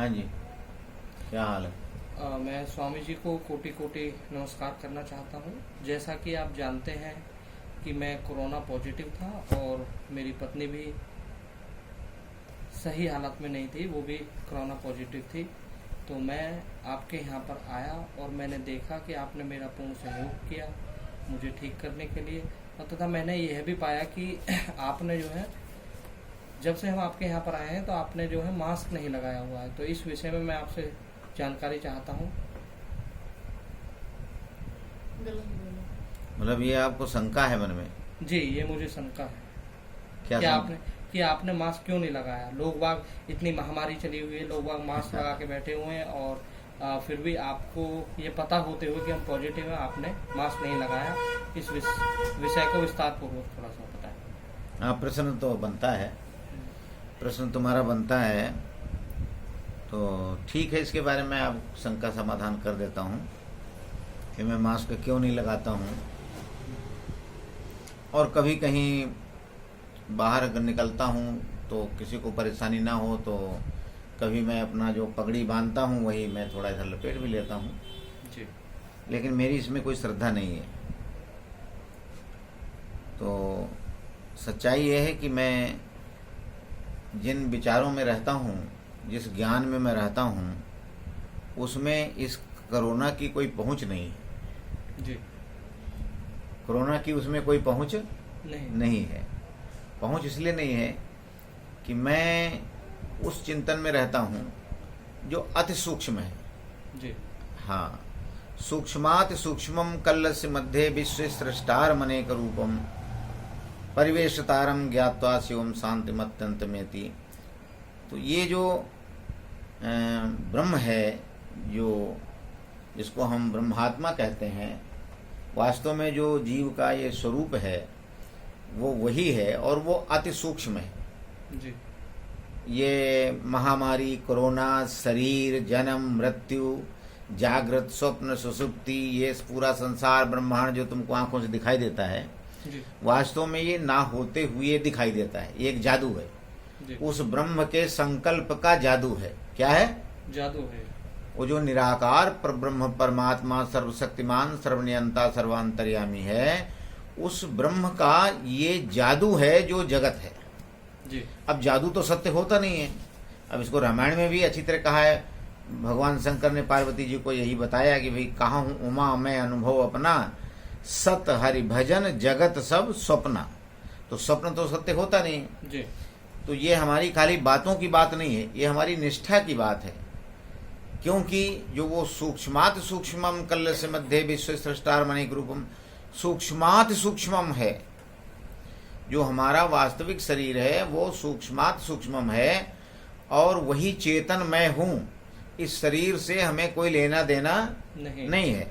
हाँ जी, क्या हाल है? मैं स्वामी जी को कोटि कोटि नमस्कार करना चाहता हूँ। जैसा कि आप जानते हैं कि मैं कोरोना पॉजिटिव था और मेरी पत्नी भी सही हालत में नहीं थी, वो भी कोरोना पॉजिटिव थी। तो मैं आपके यहाँ पर आया और मैंने देखा कि आपने मेरा पूर्ण सहयोग किया मुझे ठीक करने के लिए, और तथा मैंने यह भी पाया कि आपने जो है, जब से हम आपके यहाँ पर आए हैं तो आपने जो है मास्क नहीं लगाया हुआ है। तो इस विषय में मैं आपसे जानकारी चाहता हूँ। मतलब ये आपको शंका है मन में? जी, ये मुझे शंका है क्या कि शंका? आपने मास्क क्यों नहीं लगाया। लोग बाग, इतनी महामारी चली हुई है, लोग बाग मास्क लगा के बैठे हुए हैं और फिर भी आपको ये पता होते हुए कि हम पॉजिटिव हैं, आपने मास्क नहीं लगाया। इस विषय को विस्तार पूर्वक थोड़ा सा बताएं। हाँ, प्रश्न तो बनता है, प्रश्न तुम्हारा बनता है, तो ठीक है, इसके बारे में आप शंका समाधान कर देता हूँ कि मैं मास्क क्यों नहीं लगाता हूँ। और कभी कहीं बाहर अगर निकलता हूँ तो किसी को परेशानी ना हो, तो कभी मैं अपना जो पगड़ी बांधता हूँ वही मैं थोड़ा इधर लपेट भी लेता हूँ, जी, लेकिन मेरी इसमें कोई श्रद्धा नहीं है। तो सच्चाई यह है कि मैं जिन विचारों में रहता हूँ, जिस ज्ञान में मैं रहता हूँ, उसमें इस कोरोना की कोई पहुँच नहीं है। जी, कोरोना की उसमें कोई पहुँच नहीं, नहीं है। पहुँच इसलिए नहीं है कि मैं उस चिंतन में रहता हूँ जो अति सूक्ष्म है। जी, हाँ, सूक्ष्माति सूक्ष्मम कल्लस्य मध्ये विश्व सृष्टार मनेक रूपम परिवेशतारम ज्ञात्वा शिवम शांतिमत्यंतमेति। तो ये जो ब्रह्म है, जो जिसको हम ब्रह्मात्मा कहते हैं, वास्तव में जो जीव का ये स्वरूप है वो वही है, और वो अति सूक्ष्म है। जी, ये महामारी, कोरोना, शरीर, जन्म, मृत्यु, जागृत, स्वप्न, सुसुप्ति, ये पूरा संसार ब्रह्मांड जो तुमको आंखों से दिखाई देता है, जी, वास्तव में ये ना होते हुए दिखाई देता है। ये एक जादू है, जी, उस ब्रह्म के संकल्प का जादू है। क्या है? जादू है। वो जो निराकार पर ब्रह्म परमात्मा सर्वशक्तिमान सर्वनियंता सर्वांतर्यामी है, उस ब्रह्म का ये जादू है जो जगत है। जी, अब जादू तो सत्य होता नहीं है। अब इसको रामायण में भी अच्छी तरह कहा है। भगवान शंकर ने पार्वती जी को यही बताया कि भाई कहाँ हूँ उमा मैं अनुभव अपना, सत हरि भजन जगत सब स्वप्ना। तो स्वप्न तो सत्य होता नहीं है। जी, तो ये हमारी खाली बातों की बात नहीं है, ये हमारी निष्ठा की बात है। क्योंकि जो वो सूक्ष्माति सूक्ष्मम कल्लस्य मध्ये विश्व सृष्टार मनेक रूपम, सूक्ष्माति सूक्ष्मम है। जो हमारा वास्तविक शरीर है वो सूक्ष्माति सूक्ष्मम है, और वही चेतन मैं हूँ। इस शरीर से हमें कोई लेना देना नहीं है।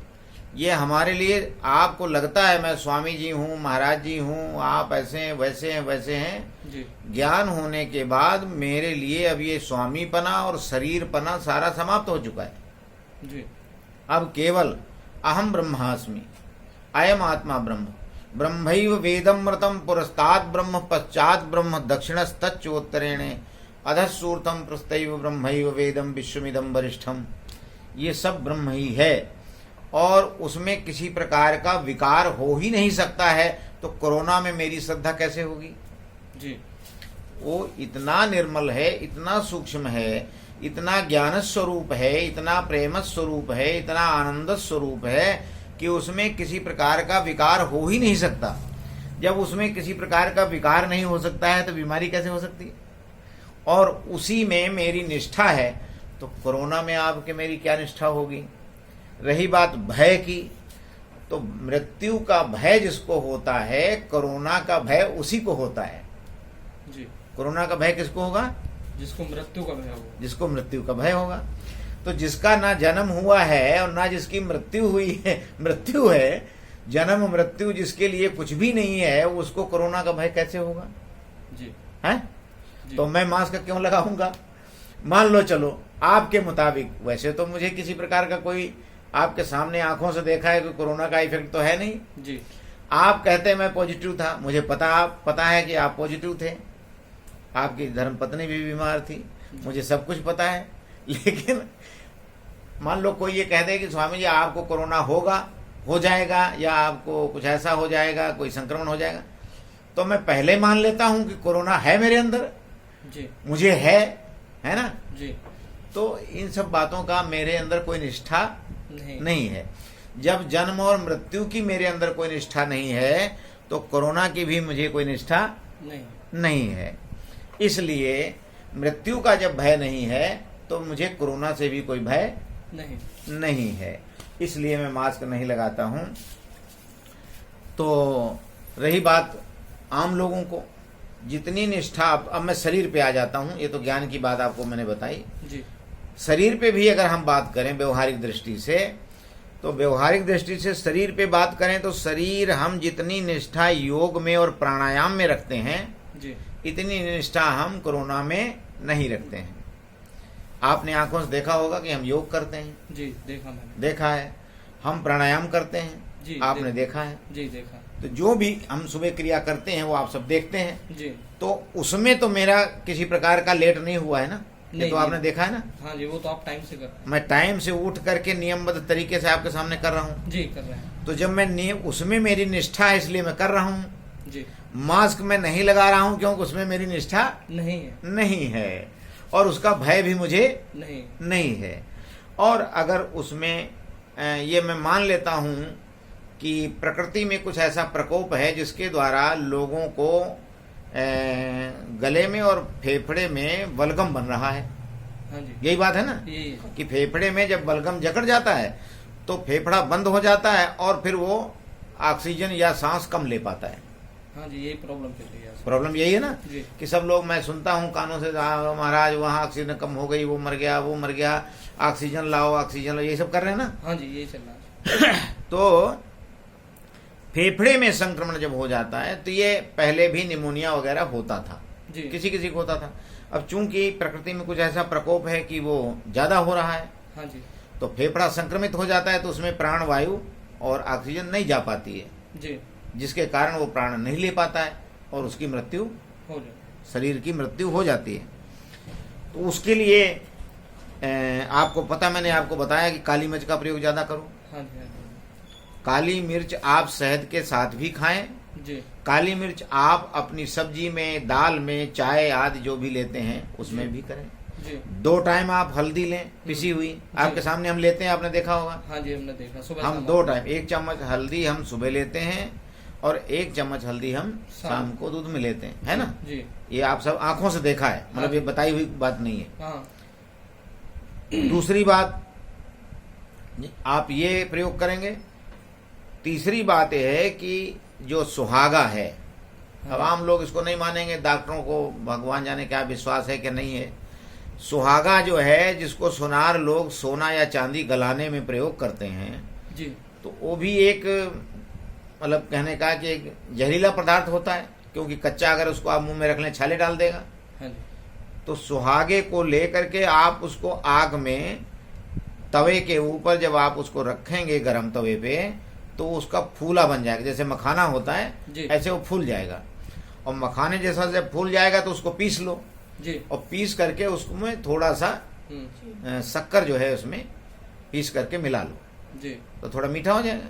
ये हमारे लिए, आपको लगता है मैं स्वामी जी हूँ, महाराज जी हूँ, आप ऐसे हैं वैसे हैं वैसे हैं। जी, ज्ञान होने के बाद मेरे लिए अब ये स्वामी पना और शरीर पना सारा समाप्त हो चुका है। जी, अब केवल अहम ब्रह्मास्मि, अयम आत्मा ब्रह्म, ब्रह्मैव वेदमृतम पुरस्तात् ब्रह्म पश्चात् ब्रह्म दक्षिणस्तच्चोत्तरेणे अधस्सूर्तम प्रस्तैव ब्रह्मैव वेदम विश्वमिदम वरिष्ठम। ये सब ब्रह्म ही है, और उसमें किसी प्रकार का विकार हो ही नहीं सकता है। तो कोरोना में मेरी श्रद्धा कैसे होगी? जी, वो इतना निर्मल है, इतना सूक्ष्म है, इतना ज्ञान स्वरूप है, इतना प्रेम स्वरूप है, इतना आनंद स्वरूप है कि उसमें किसी प्रकार का विकार हो ही नहीं सकता। जब उसमें किसी प्रकार का विकार नहीं हो सकता है तो बीमारी कैसे हो सकती है? और उसी में मेरी निष्ठा है। तो कोरोना में आपके मेरी क्या निष्ठा होगी? रही बात भय की, तो मृत्यु का भय जिसको होता है, कोरोना का भय उसी को होता है। जी, कोरोना का भय किसको होगा? जिसको मृत्यु का भय होगा। जिसको मृत्यु का भय होगा। तो जिसका ना जन्म हुआ है और ना जिसकी मृत्यु हुई है, मृत्यु है, जन्म मृत्यु जिसके लिए कुछ भी नहीं है, उसको कोरोना का भय कैसे होगा? जी, है? जी, तो मैं मास्क क्यों लगाऊंगा? मान लो चलो आपके मुताबिक, वैसे तो मुझे किसी प्रकार का कोई आपके सामने आंखों से देखा है कि कोरोना का इफेक्ट तो है नहीं। जी, आप कहते हैं मैं पॉजिटिव था, मुझे पता है कि आप पॉजिटिव थे, आपकी धर्मपत्नी भी बीमार थी, मुझे सब कुछ पता है, लेकिन मान लो कोई ये कह दे कि स्वामी जी आपको कोरोना होगा, हो जाएगा, या आपको कुछ ऐसा हो जाएगा, कोई संक्रमण हो जाएगा, तो मैं पहले मान लेता हूं कि कोरोना है मेरे अंदर, जी मुझे है ना। जी तो इन सब बातों का मेरे अंदर कोई निष्ठा नहीं नहीं है। जब जन्म और मृत्यु की मेरे अंदर कोई निष्ठा नहीं है तो कोरोना की भी मुझे कोई निष्ठा नहीं है। इसलिए मृत्यु का जब भय नहीं है तो मुझे कोरोना से भी कोई भय नहीं है। इसलिए मैं मास्क नहीं लगाता हूं। तो रही बात आम लोगों को, जितनी निष्ठा, अब मैं शरीर पे आ जाता हूं। ये तो ज्ञान की बात आपको मैंने बताई जी। शरीर पे भी अगर हम बात करें व्यवहारिक दृष्टि से, तो व्यवहारिक दृष्टि से शरीर पे बात करें तो शरीर हम जितनी निष्ठा योग में और प्राणायाम में रखते हैं जी, इतनी निष्ठा हम कोरोना में नहीं रखते हैं। आपने आंखों से देखा होगा कि हम योग करते हैं, जी देखा मैंने, देखा है। हम प्राणायाम करते हैं, जी आपने देखा है। जी देखा। तो जो भी हम सुबह क्रिया करते हैं वो आप सब देखते हैं। जी। तो उसमें तो मेरा किसी प्रकार का लेट नहीं हुआ है ना, ये नहीं, तो आपने देखा है ना। हाँ जी, वो तो आप टाइम से करते हैं। मैं टाइम से उठ करके नियमबद्ध तरीके से आपके सामने कर रहा हूँ। जी कर रहे हैं। तो जब मैं नियम, उसमें मेरी निष्ठा है इसलिए मैं कर रहा हूँ। जी। मास्क में नहीं लगा रहा हूँ क्योंकि उसमें मेरी निष्ठा नहीं है और उसका भय भी मुझे नहीं है। और अगर उसमें ये मैं मान लेता हूँ कि प्रकृति में कुछ ऐसा प्रकोप है जिसके द्वारा लोगों को गले में और फेफड़े में बलगम बन रहा है। हाँ जी, यही बात है ना, कि फेफड़े में जब बलगम जकड़ जाता है तो फेफड़ा बंद हो जाता है और फिर वो ऑक्सीजन या सांस कम ले पाता है। हाँ जी, यही प्रॉब्लम चल रही है। प्रॉब्लम यही है ना जी। कि सब लोग, मैं सुनता हूँ कानों से, महाराज वहाँ ऑक्सीजन कम हो गई, वो मर गया, ऑक्सीजन लाओ, यही सब कर रहे हैं ना। हाँ जी, यही चल रहा है। तो फेफड़े में संक्रमण जब हो जाता है तो ये पहले भी निमोनिया वगैरह होता था जी। किसी को होता था। अब चूंकि प्रकृति में कुछ ऐसा प्रकोप है कि वो ज्यादा हो रहा है, हाँ जी, तो फेफड़ा संक्रमित हो जाता है तो उसमें प्राण वायु और ऑक्सीजन नहीं जा पाती है, जी, जिसके कारण वो प्राण नहीं ले पाता है और उसकी मृत्यु हो जाए, शरीर की मृत्यु हो जाती है। तो उसके लिए आपको पता, मैंने आपको बताया कि काली मिर्च का प्रयोग ज्यादा करो। हाँ जी, हाँ काली मिर्च आप शहद के साथ भी खाएं। जी, काली मिर्च आप अपनी सब्जी में, दाल में, चाय आदि जो भी लेते हैं उसमें भी करें। जी, 2 टाइम आप हल्दी लें पिसी हुई, आपके सामने हम लेते हैं, आपने देखा होगा। हाँ जी, हमने देखा सुबह हम 2 टाइम, 1 चम्मच हल्दी हम सुबह लेते हैं और 1 चम्मच हल्दी हम शाम को दूध में लेते हैं, है ना। जी, ये आप सब आंखों से देखा है, मतलब ये बताई हुई बात नहीं है। हाँ, दूसरी बात, आप ये प्रयोग करेंगे। तीसरी बात यह है कि जो सुहागा है, अब आम लोग इसको नहीं मानेंगे, डॉक्टरों को भगवान जाने क्या विश्वास है कि नहीं है। सुहागा जो है, जिसको सुनार लोग सोना या चांदी गलाने में प्रयोग करते हैं जी, तो वो भी एक, मतलब कहने का कि एक जहरीला पदार्थ होता है, क्योंकि कच्चा अगर उसको आप मुंह में रख लें छाले डाल देगा। हाँ जी, तो सुहागे को लेकर के आप उसको आग में, तवे के ऊपर जब आप उसको रखेंगे गरम तवे पे, तो उसका फूला बन जाएगा, जैसे मखाना होता है ऐसे वो फूल जाएगा। और मखाने जैसा जब फूल जाएगा तो उसको पीस लो जी, और पीस करके उसमें थोड़ा सा शक्कर जो है उसमें पीस करके मिला लो, जी, तो थोड़ा मीठा हो जाएगा।